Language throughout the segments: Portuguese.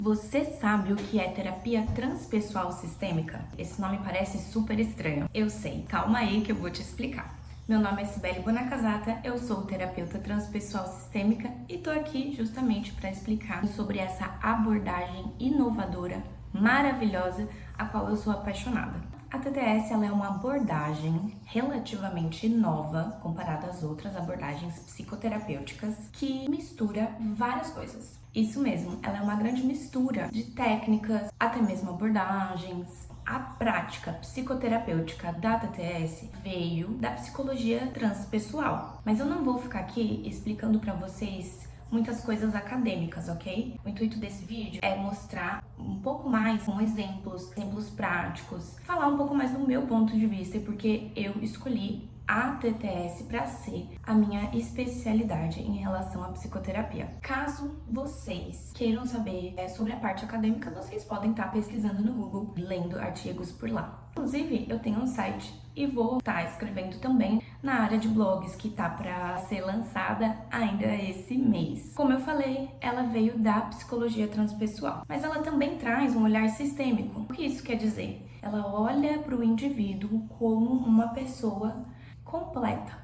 Você sabe o que é terapia transpessoal sistêmica? Esse nome parece super estranho. Eu sei, calma aí que eu vou te explicar. Meu nome é Cibele Bonacasata, eu sou terapeuta transpessoal sistêmica e tô aqui justamente para explicar sobre essa abordagem inovadora, maravilhosa, a qual eu sou apaixonada. A TTS ela é uma abordagem relativamente nova comparada às outras abordagens psicoterapêuticas que mistura várias coisas. Isso mesmo, ela é uma grande mistura de técnicas, até mesmo abordagens. A prática psicoterapêutica da TTS veio da psicologia transpessoal, mas eu não vou ficar aqui explicando para vocês muitas coisas acadêmicas, ok? O intuito desse vídeo é mostrar um pouco mais com exemplos práticos, falar um pouco mais do meu ponto de vista, porque eu escolhi a TTS para ser a minha especialidade em relação à psicoterapia. Caso vocês queiram saber sobre a parte acadêmica, vocês podem estar pesquisando no Google, lendo artigos por lá. Inclusive, eu tenho um site e vou estar escrevendo também na área de blogs que tá para ser lançada ainda esse mês. Como eu falei, ela veio da psicologia transpessoal, mas ela também traz um olhar sistêmico. O que isso quer dizer? Ela olha para o indivíduo como uma pessoa completa.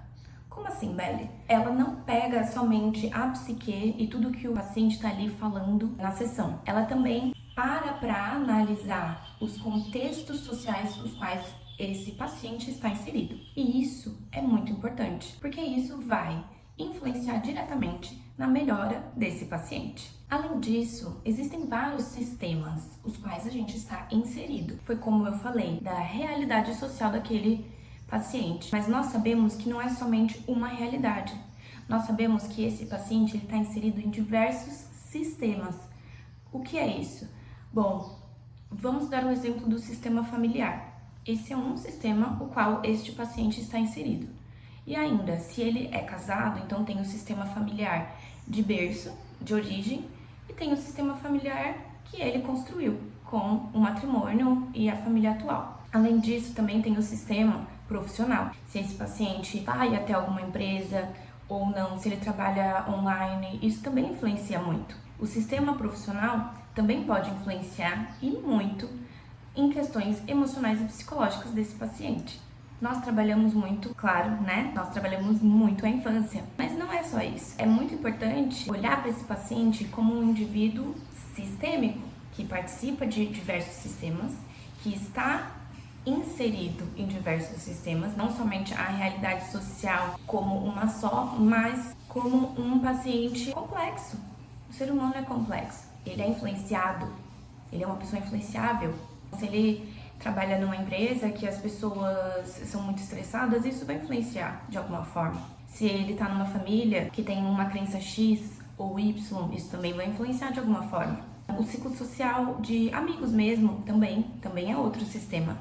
Como assim, Belle? Ela não pega somente a psique e tudo que o paciente está ali falando na sessão. Ela também para analisar os contextos sociais nos quais esse paciente está inserido. E isso é muito importante, porque isso vai influenciar diretamente na melhora desse paciente. Além disso, existem vários sistemas os quais a gente está inserido. Foi como eu falei, da realidade social daquele paciente. Mas nós sabemos que não é somente uma realidade. Nós sabemos que esse paciente está inserido em diversos sistemas. O que é isso? Bom, vamos dar o exemplo do sistema familiar. Esse é um sistema o qual este paciente está inserido. E ainda, se ele é casado, então tem o sistema familiar de berço, de origem, e tem o sistema familiar que ele construiu com o matrimônio e a família atual. Além disso, também tem o sistema profissional. Se esse paciente vai até alguma empresa ou não, se ele trabalha online, isso também influencia muito. O sistema profissional também pode influenciar e muito em questões emocionais e psicológicas desse paciente. Nós trabalhamos muito, claro, né? Nós trabalhamos muito a infância, mas não é só isso. É muito importante olhar para esse paciente como um indivíduo sistêmico, que participa de diversos sistemas, que está inserido em diversos sistemas, não somente a realidade social como uma só, mas como um paciente complexo. O ser humano é complexo, ele é influenciado, ele é uma pessoa influenciável. Se ele trabalha numa empresa que as pessoas são muito estressadas, isso vai influenciar de alguma forma. Se ele está numa família que tem uma crença X ou Y, isso também vai influenciar de alguma forma. O ciclo social de amigos mesmo também é outro sistema.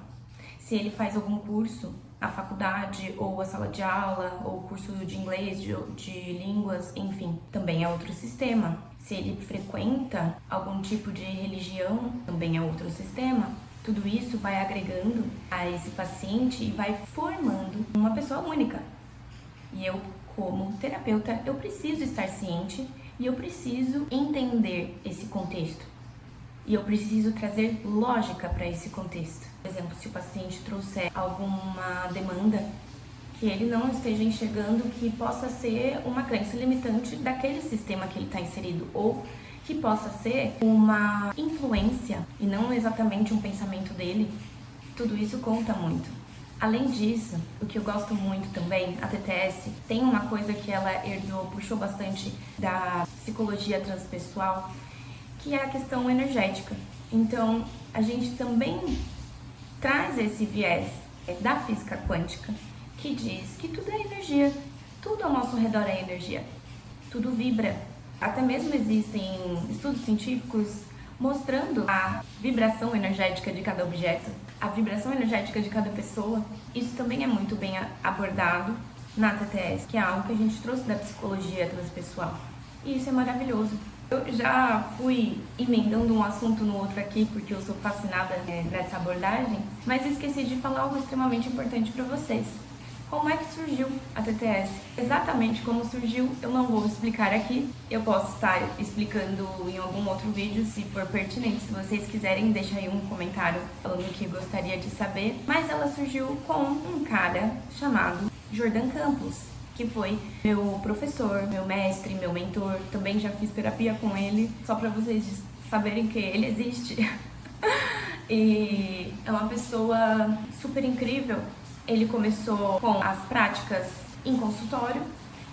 Se ele faz algum curso, a faculdade ou a sala de aula, ou curso de inglês, de línguas, enfim, também é outro sistema. Se ele frequenta algum tipo de religião, também é outro sistema. Tudo isso vai agregando a esse paciente e vai formando uma pessoa única. E eu, como terapeuta, eu preciso estar ciente e eu preciso entender esse contexto. E eu preciso trazer lógica para esse contexto. Por exemplo, se o paciente trouxer alguma demanda que ele não esteja enxergando que possa ser uma crença limitante daquele sistema que ele está inserido, ou que possa ser uma influência e não exatamente um pensamento dele, tudo isso conta muito. Além disso, o que eu gosto muito também, a TTS tem uma coisa que ela puxou bastante da psicologia transpessoal, que é a questão energética. Então, a gente também traz esse viés da física quântica, que diz que tudo é energia, tudo ao nosso redor é energia, tudo vibra. Até mesmo existem estudos científicos mostrando a vibração energética de cada objeto, a vibração energética de cada pessoa. Isso também é muito bem abordado na TTS, que é algo que a gente trouxe da psicologia transpessoal. E isso é maravilhoso. Eu já fui emendando um assunto no outro aqui, porque eu sou fascinada nessa abordagem, mas esqueci de falar algo extremamente importante para vocês. Como é que surgiu a TTS? Exatamente como surgiu, eu não vou explicar aqui. Eu posso estar explicando em algum outro vídeo, se for pertinente. Se vocês quiserem, deixa aí um comentário falando o que gostaria de saber. Mas ela surgiu com um cara chamado Jordan Campos, que foi meu professor, meu mestre, meu mentor. Também já fiz terapia com ele, só para vocês saberem que ele existe. E é uma pessoa super incrível. Ele começou com as práticas em consultório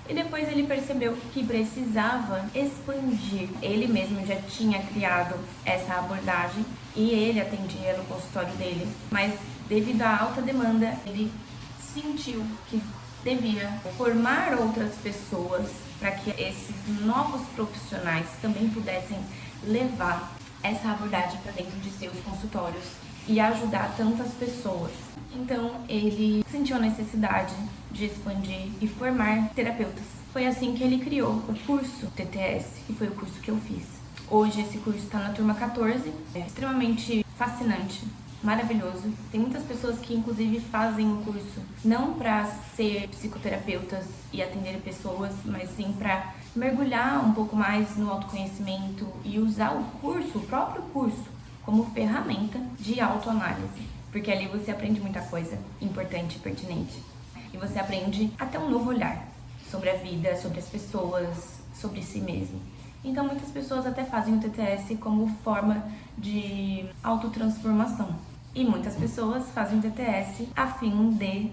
e depois ele percebeu que precisava expandir. Ele mesmo já tinha criado essa abordagem e ele atendia no consultório dele, mas devido à alta demanda, ele sentiu que devia formar outras pessoas para que esses novos profissionais também pudessem levar essa abordagem para dentro de seus consultórios e ajudar tantas pessoas. Então ele sentiu a necessidade de expandir e formar terapeutas. Foi assim que ele criou o curso TTS, que foi o curso que eu fiz. Hoje esse curso está na turma 14, é extremamente fascinante, maravilhoso. Tem muitas pessoas que inclusive fazem o curso não para ser psicoterapeutas e atender pessoas, mas sim para mergulhar um pouco mais no autoconhecimento e usar o curso, o próprio curso, como ferramenta de autoanálise. Porque ali você aprende muita coisa importante e pertinente. E você aprende até um novo olhar sobre a vida, sobre as pessoas, sobre si mesmo. Então muitas pessoas até fazem o TTS como forma de autotransformação. E muitas pessoas fazem o TTS a fim de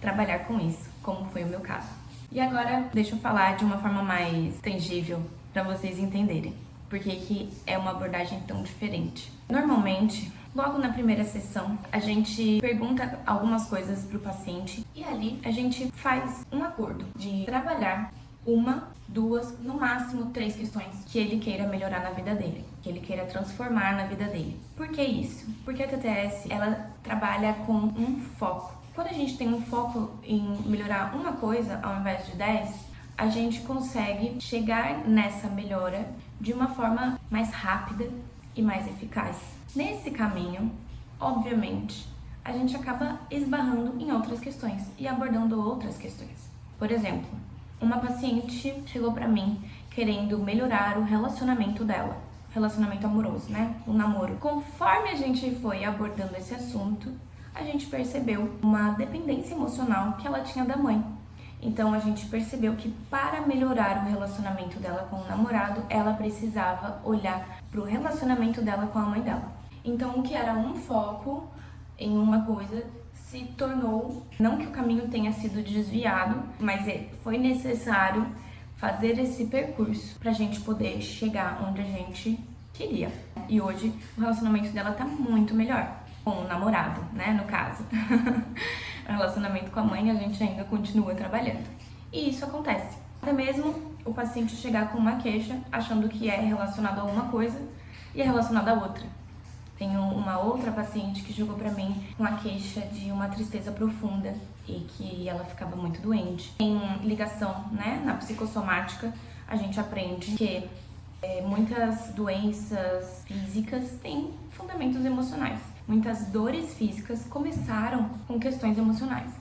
trabalhar com isso, como foi o meu caso. E agora deixa eu falar de uma forma mais tangível para vocês entenderem por que é uma abordagem tão diferente. Normalmente, logo na primeira sessão, a gente pergunta algumas coisas para o paciente e ali a gente faz um acordo de trabalhar uma, duas, no máximo 3 questões que ele queira melhorar na vida dele, que ele queira transformar na vida dele. Por que isso? Porque a TTS, ela trabalha com um foco. Quando a gente tem um foco em melhorar uma coisa ao invés de 10, a gente consegue chegar nessa melhora de uma forma mais rápida e mais eficaz. Nesse caminho, obviamente, a gente acaba esbarrando em outras questões e abordando outras questões. Por exemplo, uma paciente chegou pra mim querendo melhorar o relacionamento dela, relacionamento amoroso, né? O namoro. Conforme a gente foi abordando esse assunto, a gente percebeu uma dependência emocional que ela tinha da mãe. Então a gente percebeu que para melhorar o relacionamento dela com o namorado, ela precisava olhar pro relacionamento dela com a mãe dela. Então o que era um foco em uma coisa se tornou, não que o caminho tenha sido desviado, mas foi necessário fazer esse percurso pra gente poder chegar onde a gente queria. E hoje o relacionamento dela tá muito melhor, com o namorado, né, no caso. O relacionamento com a mãe a gente ainda continua trabalhando. E isso acontece. Até mesmo o paciente chegar com uma queixa achando que é relacionado a uma coisa e é relacionado a outra. Tem uma outra paciente que chegou pra mim com a queixa de uma tristeza profunda e que ela ficava muito doente. Em ligação, né, na psicossomática, a gente aprende que muitas doenças físicas têm fundamentos emocionais. Muitas dores físicas começaram com questões emocionais.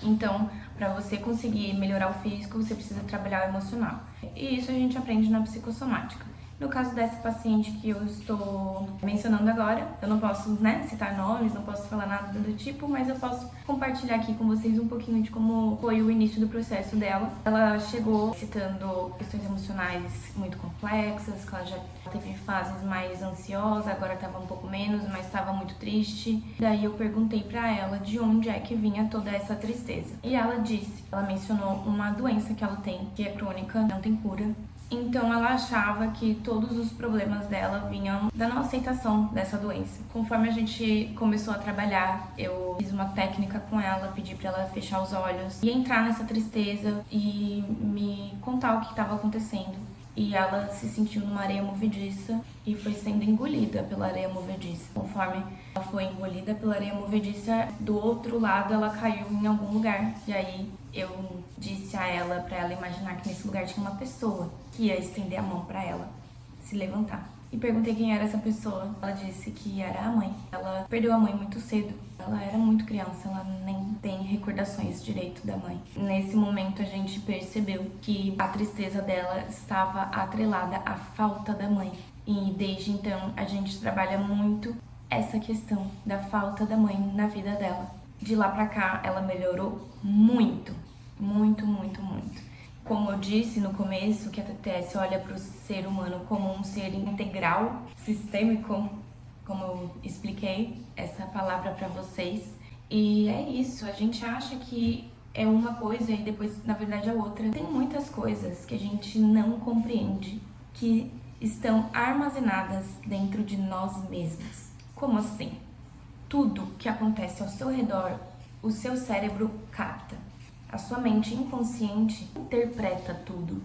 Então, para você conseguir melhorar o físico, você precisa trabalhar o emocional. E isso a gente aprende na psicossomática. No caso dessa paciente que eu estou mencionando agora, eu não posso, né, citar nomes, não posso falar nada do tipo, mas eu posso compartilhar aqui com vocês um pouquinho de como foi o início do processo dela. Ela chegou citando questões emocionais muito complexas, que ela já teve fases mais ansiosas, agora estava um pouco menos, mas estava muito triste. Daí eu perguntei pra ela de onde é que vinha toda essa tristeza. E ela disse, ela mencionou uma doença que ela tem, que é crônica, não tem cura. Então ela achava que todos os problemas dela vinham da não aceitação dessa doença. Conforme a gente começou a trabalhar, eu fiz uma técnica com ela, pedi pra ela fechar os olhos e entrar nessa tristeza e me contar o que estava acontecendo. E ela se sentiu numa areia movediça e foi sendo engolida pela areia movediça. Conforme ela foi engolida pela areia movediça, do outro lado ela caiu em algum lugar. E aí eu disse a ela, pra ela imaginar que nesse lugar tinha uma pessoa que ia estender a mão pra ela se levantar. e perguntei quem era essa pessoa. Ela disse que era a mãe. Ela perdeu a mãe muito cedo. Ela era muito criança, ela nem tem recordações direito da mãe. Nesse momento a gente percebeu que a tristeza dela estava atrelada à falta da mãe. E desde então a gente trabalha muito essa questão da falta da mãe na vida dela. De lá pra cá ela melhorou muito, muito, muito, muito. Como eu disse no começo, que a TTS olha para o ser humano como um ser integral, sistêmico, como eu expliquei essa palavra para vocês. E é isso, a gente acha que é uma coisa e depois, na verdade, é outra. Tem muitas coisas que a gente não compreende, que estão armazenadas dentro de nós mesmos. Como assim? Tudo que acontece ao seu redor, o seu cérebro capta. A sua mente inconsciente interpreta tudo.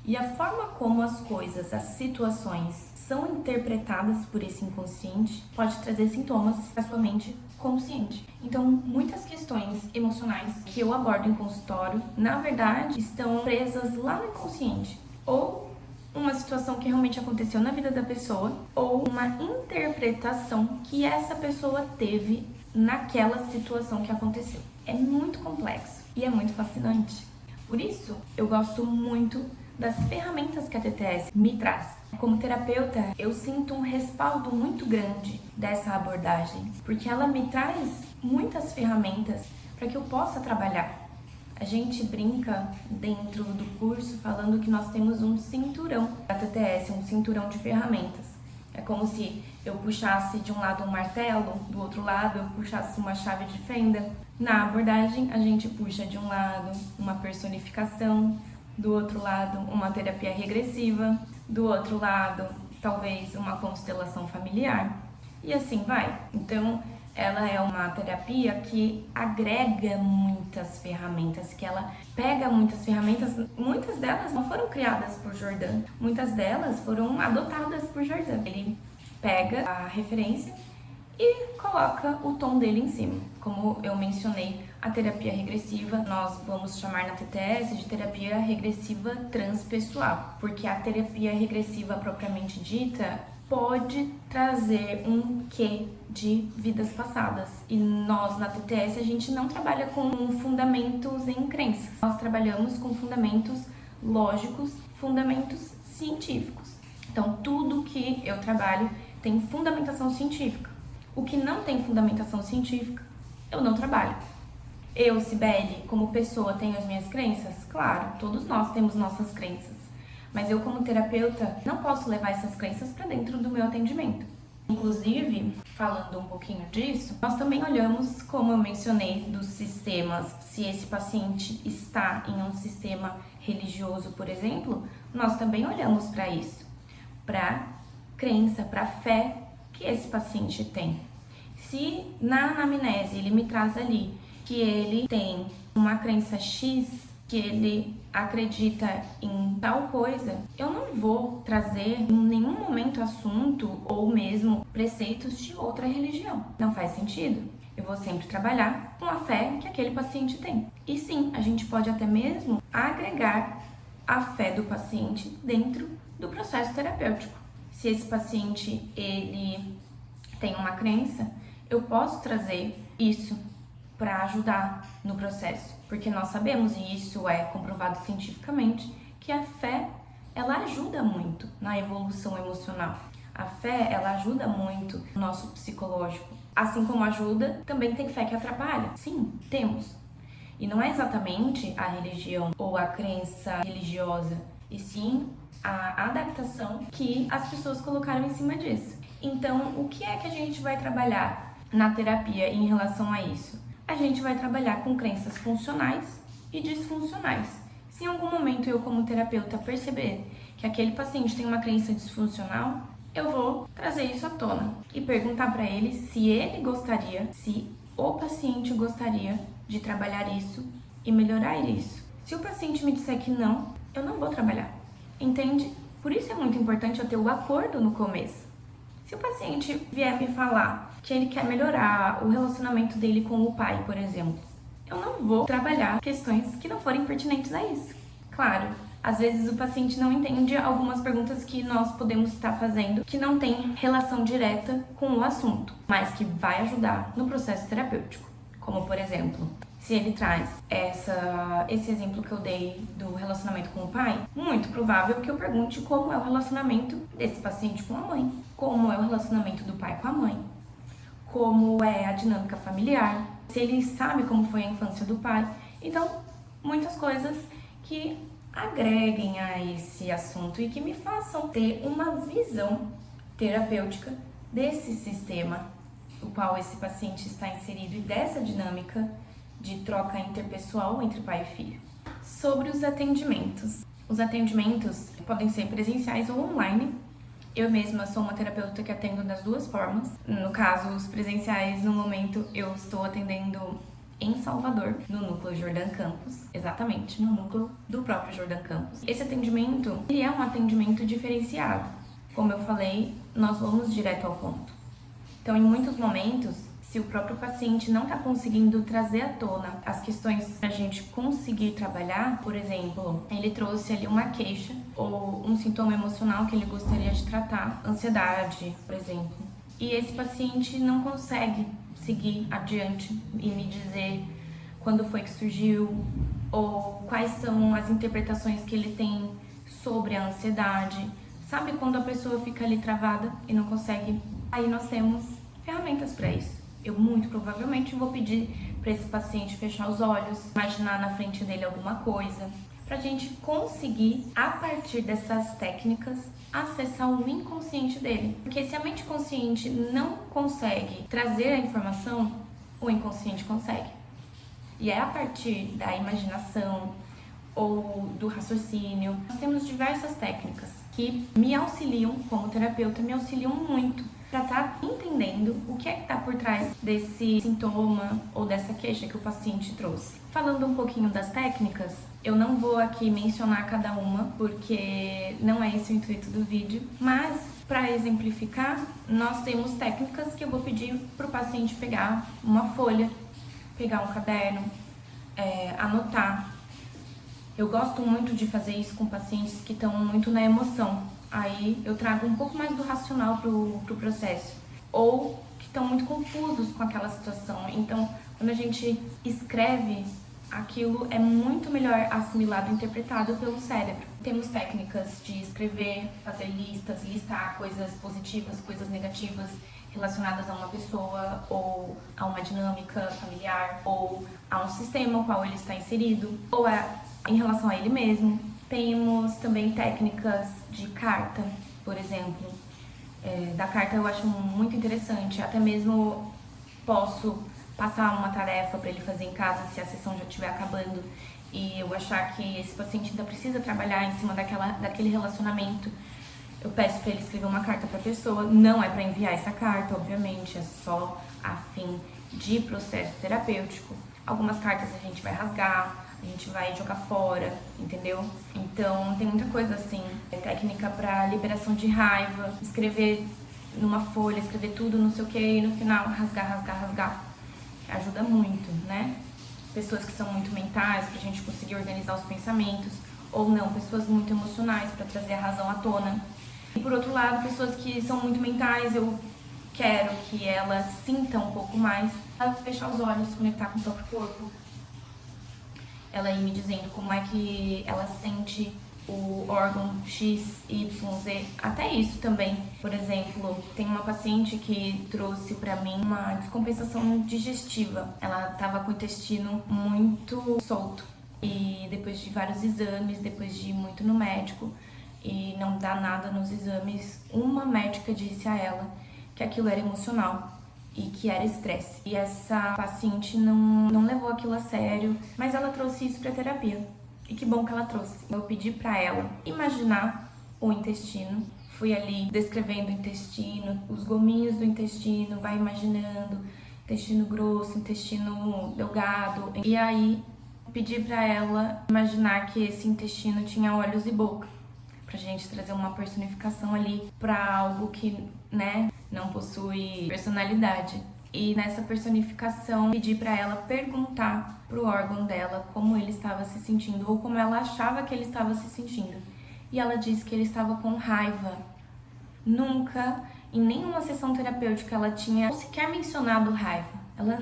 E a forma como as coisas, as situações são interpretadas por esse inconsciente pode trazer sintomas à sua mente consciente. Então, muitas questões emocionais que eu abordo em consultório, na verdade, estão presas lá no inconsciente. Ou uma situação que realmente aconteceu na vida da pessoa, ou uma interpretação que essa pessoa teve naquela situação que aconteceu. É muito complexo e é muito fascinante. Por isso, eu gosto muito das ferramentas que a TTS me traz. Como terapeuta, eu sinto um respaldo muito grande dessa abordagem, porque ela me traz muitas ferramentas para que eu possa trabalhar. A gente brinca dentro do curso falando que nós temos um cinturão da TTS, um cinturão de ferramentas. É como se eu puxasse de um lado um martelo, do outro lado eu puxasse uma chave de fenda. Na abordagem, a gente puxa de um lado uma personificação, do outro lado uma terapia regressiva, do outro lado talvez uma constelação familiar e assim vai. Então, ela é uma terapia que agrega muitas ferramentas, que ela pega muitas ferramentas, muitas delas não foram criadas por Jordan, muitas delas foram adotadas por Jordan. Ele pega a referência e coloca o tom dele em cima. Como eu mencionei, a terapia regressiva, nós vamos chamar na TTS de terapia regressiva transpessoal, porque a terapia regressiva propriamente dita pode trazer um quê de vidas passadas. E nós, na TTS, a gente não trabalha com fundamentos em crenças. Nós trabalhamos com fundamentos lógicos, fundamentos científicos. Então, tudo que eu trabalho tem fundamentação científica. O que não tem fundamentação científica, eu não trabalho. Eu, Cibele, como pessoa, tenho as minhas crenças? Claro, todos nós temos nossas crenças. Mas eu, como terapeuta, não posso levar essas crenças para dentro do meu atendimento. Inclusive, falando um pouquinho disso, nós também olhamos, como eu mencionei, dos sistemas. Se esse paciente está em um sistema religioso, por exemplo, nós também olhamos para isso, para crença, para fé que esse paciente tem. Se na anamnese ele me traz ali que ele tem uma crença X, que ele acredita em tal coisa, eu não vou trazer em nenhum momento assunto ou mesmo preceitos de outra religião. Não faz sentido. Eu vou sempre trabalhar com a fé que aquele paciente tem. E sim, a gente pode até mesmo agregar a fé do paciente dentro do processo terapêutico. Se esse paciente ele tem uma crença, eu posso trazer isso para ajudar no processo, porque nós sabemos, e isso é comprovado cientificamente, que a fé, ela ajuda muito na evolução emocional. A fé, ela ajuda muito no nosso psicológico. Assim como ajuda, também tem fé que atrapalha. Sim, temos. E não é exatamente a religião ou a crença religiosa, e sim a adaptação que as pessoas colocaram em cima disso. Então, o que é que a gente vai trabalhar na terapia em relação a isso? A gente vai trabalhar com crenças funcionais e disfuncionais. Se em algum momento eu, como terapeuta, perceber que aquele paciente tem uma crença disfuncional, eu vou trazer isso à tona e perguntar para ele se ele gostaria, se o paciente gostaria de trabalhar isso e melhorar isso. Se o paciente me disser que não, eu não vou trabalhar. Entende? Por isso é muito importante eu ter o acordo no começo. Se o paciente vier me falar que ele quer melhorar o relacionamento dele com o pai, por exemplo, eu não vou trabalhar questões que não forem pertinentes a isso. Claro, Às vezes o paciente não entende algumas perguntas que nós podemos estar fazendo que não tem relação direta com o assunto, mas que vai ajudar no processo terapêutico. Como, por exemplo, se ele traz esse exemplo que eu dei do relacionamento com o pai, muito provável que eu pergunte como é o relacionamento desse paciente com a mãe, como é o relacionamento do pai com a mãe, como é a dinâmica familiar, se ele sabe como foi a infância do pai. Então, muitas coisas que agreguem a esse assunto e que me façam ter uma visão terapêutica desse sistema o qual esse paciente está inserido e dessa dinâmica de troca interpessoal entre pai e filho. Sobre os atendimentos. Os atendimentos podem ser presenciais ou online. Eu mesma sou uma terapeuta que atendo das duas formas. No caso, os presenciais, no momento, eu estou atendendo em Salvador, no núcleo Jordan Campos, exatamente, no núcleo do próprio Jordan Campos. Esse atendimento, ele é um atendimento diferenciado. Como eu falei, nós vamos direto ao ponto. Então, em muitos momentos, se o próprio paciente não está conseguindo trazer à tona as questões para a gente conseguir trabalhar, por exemplo, ele trouxe ali uma queixa ou um sintoma emocional que ele gostaria de tratar, ansiedade, por exemplo, e esse paciente não consegue seguir adiante e me dizer quando foi que surgiu ou quais são as interpretações que ele tem sobre a ansiedade. Sabe quando a pessoa fica ali travada e não consegue? Aí nós temos ferramentas para isso. Eu muito provavelmente vou pedir para esse paciente fechar os olhos, imaginar na frente dele alguma coisa, para a gente conseguir, a partir dessas técnicas, acessar o inconsciente dele. Porque se a mente consciente não consegue trazer a informação, o inconsciente consegue. E é a partir da imaginação ou do raciocínio. Nós temos diversas técnicas que me auxiliam, como terapeuta, me auxiliam muito para estar entendendo o que é que está por trás desse sintoma ou dessa queixa que o paciente trouxe. Falando um pouquinho das técnicas, eu não vou aqui mencionar cada uma, porque não é esse o intuito do vídeo, mas para exemplificar, nós temos técnicas que eu vou pedir para o paciente pegar uma folha, pegar um caderno, anotar. Eu gosto muito de fazer isso com pacientes que estão muito na emoção. Aí eu trago um pouco mais do racional pro processo. Ou que estão muito confusos com aquela situação. Então, quando a gente escreve, aquilo é muito melhor assimilado e interpretado pelo cérebro. Temos técnicas de escrever, fazer listas, listar coisas positivas, coisas negativas relacionadas a uma pessoa ou a uma dinâmica familiar ou a um sistema ao qual ele está inserido ou em relação a ele mesmo. Temos também técnicas de carta, por exemplo. Da carta eu acho muito interessante, até mesmo posso passar uma tarefa para ele fazer em casa se a sessão já estiver acabando e eu achar que esse paciente ainda precisa trabalhar em cima daquele relacionamento. Eu peço para ele escrever uma carta para a pessoa, não é para enviar essa carta, obviamente, é só a fim de processo terapêutico. Algumas cartas a gente vai rasgar, a gente vai jogar fora, entendeu? Então tem muita coisa assim, técnica para liberação de raiva, escrever numa folha, escrever tudo, não sei o que, e no final rasgar. Ajuda muito, né? Pessoas que são muito mentais, pra gente conseguir organizar os pensamentos, ou não, pessoas muito emocionais para trazer a razão à tona. E por outro lado, pessoas que são muito mentais, eu quero que elas sintam um pouco mais, fechar os olhos, se conectar com o próprio corpo. Ela ir me dizendo como é que ela sente o órgão X, Y, Z, até isso também. Por exemplo, tem uma paciente que trouxe pra mim uma descompensação digestiva. Ela tava com o intestino muito solto e depois de vários exames, depois de ir muito no médico e não dar nada nos exames, uma médica disse a ela que aquilo era emocional e que era estresse. E essa paciente não levou aquilo a sério, mas ela trouxe isso pra terapia. E que bom que ela trouxe. Eu pedi pra ela imaginar o intestino. Fui ali descrevendo o intestino, os gominhos do intestino, vai imaginando intestino grosso, intestino delgado. E aí pedi pra ela imaginar que esse intestino tinha olhos e boca, pra gente trazer uma personificação ali pra algo que, né, não possui personalidade. E nessa personificação, pedi para ela perguntar pro órgão dela como ele estava se sentindo ou como ela achava que ele estava se sentindo. E ela disse que ele estava com raiva. Nunca, em nenhuma sessão terapêutica, ela tinha sequer mencionado raiva. Ela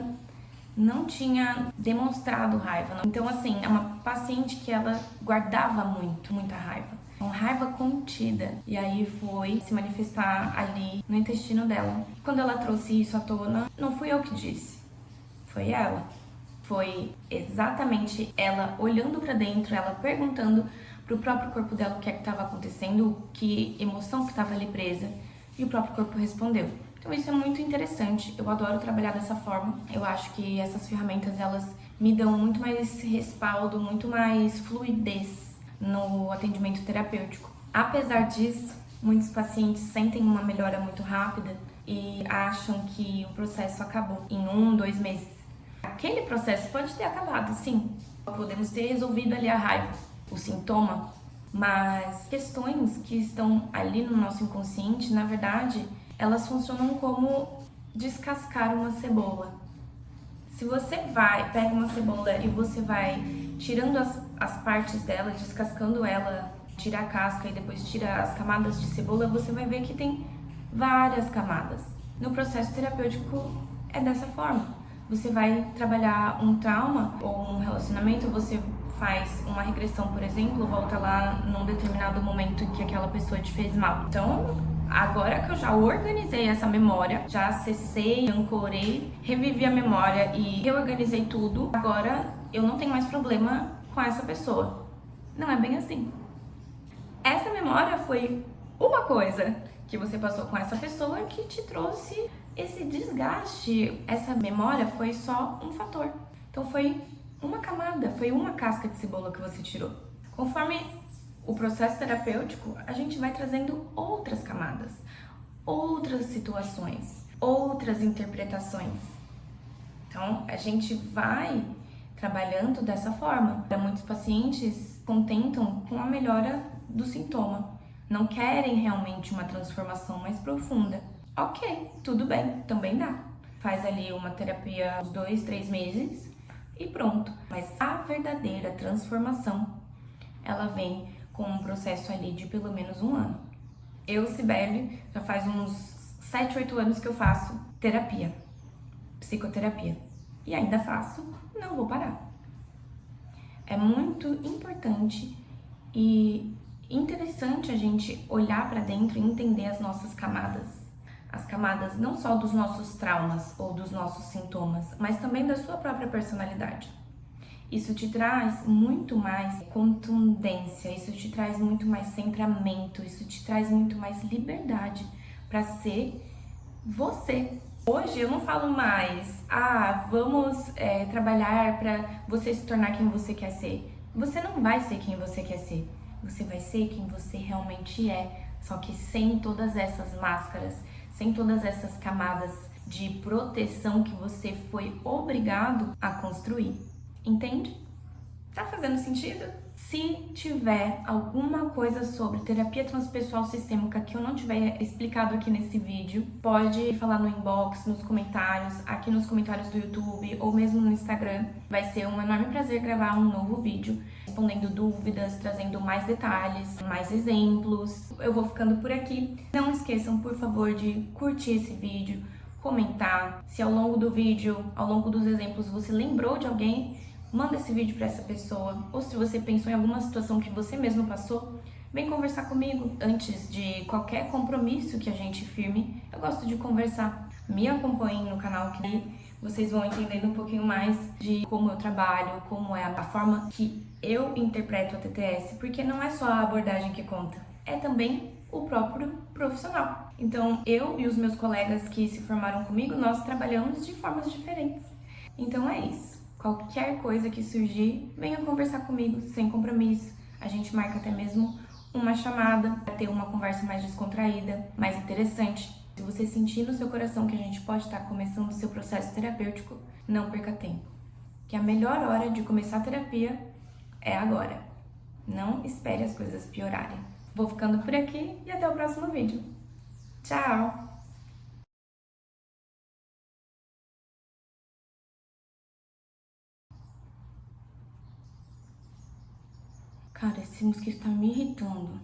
não tinha demonstrado raiva. Então, assim, é uma paciente que ela guardava muita raiva. Uma raiva contida. E aí foi se manifestar ali no intestino dela. Quando ela trouxe isso à tona, não fui eu que disse. Foi ela. Foi exatamente ela olhando pra dentro, ela perguntando pro próprio corpo dela o que é que estava acontecendo, que emoção que estava ali presa. E o próprio corpo respondeu. Então isso é muito interessante, eu adoro trabalhar dessa forma. Eu acho que essas ferramentas, elas me dão muito mais respaldo, muito mais fluidez no atendimento terapêutico. Apesar disso, muitos pacientes sentem uma melhora muito rápida e acham que o processo acabou em 1, 2 meses. Aquele processo pode ter acabado, sim. Podemos ter resolvido ali a raiva, o sintoma, mas questões que estão ali no nosso inconsciente, na verdade, elas funcionam como descascar uma cebola. Se você pega uma cebola e você vai tirando as partes dela, descascando ela, tira a casca e depois tira as camadas de cebola, você vai ver que tem várias camadas. No processo terapêutico é dessa forma. Você vai trabalhar um trauma ou um relacionamento, você faz uma regressão, por exemplo, volta lá num determinado momento em que aquela pessoa te fez mal. Então, agora que eu já organizei essa memória, já acessei, ancorei, revivi a memória e reorganizei tudo, agora eu não tenho mais problema com essa pessoa. Não é bem assim. Essa memória foi uma coisa que você passou com essa pessoa que te trouxe esse desgaste. Essa memória foi só um fator. Então foi uma camada, foi uma casca de cebola que você tirou. Conforme o processo terapêutico, a gente vai trazendo outras camadas, outras situações, outras interpretações. Então, a gente vai trabalhando dessa forma. Muitos pacientes contentam com a melhora do sintoma, não querem realmente uma transformação mais profunda. Ok, tudo bem, também dá. Faz ali uma terapia uns 2, 3 meses e pronto. Mas a verdadeira transformação, ela vem com um processo ali de pelo menos 1 ano. Eu, Cibele, já faz uns 7, 8 anos que eu faço terapia, psicoterapia. E ainda faço, não vou parar. É muito importante e interessante a gente olhar para dentro e entender as nossas camadas. As camadas não só dos nossos traumas ou dos nossos sintomas, mas também da sua própria personalidade. Isso te traz muito mais contundência, isso te traz muito mais centramento, isso te traz muito mais liberdade para ser você. Hoje eu não falo mais, vamos trabalhar para você se tornar quem você quer ser. Você não vai ser quem você quer ser, você vai ser quem você realmente é, só que sem todas essas máscaras, sem todas essas camadas de proteção que você foi obrigado a construir. Entende? Tá fazendo sentido? Se tiver alguma coisa sobre terapia transpessoal sistêmica que eu não tiver explicado aqui nesse vídeo, pode falar no inbox, nos comentários, aqui nos comentários do YouTube ou mesmo no Instagram. Vai ser um enorme prazer gravar um novo vídeo, respondendo dúvidas, trazendo mais detalhes, mais exemplos. Eu vou ficando por aqui. Não esqueçam, por favor, de curtir esse vídeo, comentar. Se ao longo do vídeo, ao longo dos exemplos, você lembrou de alguém, manda esse vídeo para essa pessoa. Ou se você pensou em alguma situação que você mesmo passou, vem conversar comigo. Antes de qualquer compromisso que a gente firme, eu gosto de conversar. Me acompanhem no canal que vocês vão entendendo um pouquinho mais de como eu trabalho, como é a forma que eu interpreto a TTS, porque não é só a abordagem que conta, é também o próprio profissional. Então, eu e os meus colegas que se formaram comigo, nós trabalhamos de formas diferentes. Então é isso. Qualquer coisa que surgir, venha conversar comigo, sem compromisso. A gente marca até mesmo uma chamada para ter uma conversa mais descontraída, mais interessante. Se você sentir no seu coração que a gente pode estar começando o seu processo terapêutico, não perca tempo. Que a melhor hora de começar a terapia é agora. Não espere as coisas piorarem. Vou ficando por aqui e até o próximo vídeo. Tchau! Cara, esse mosquito tá me irritando.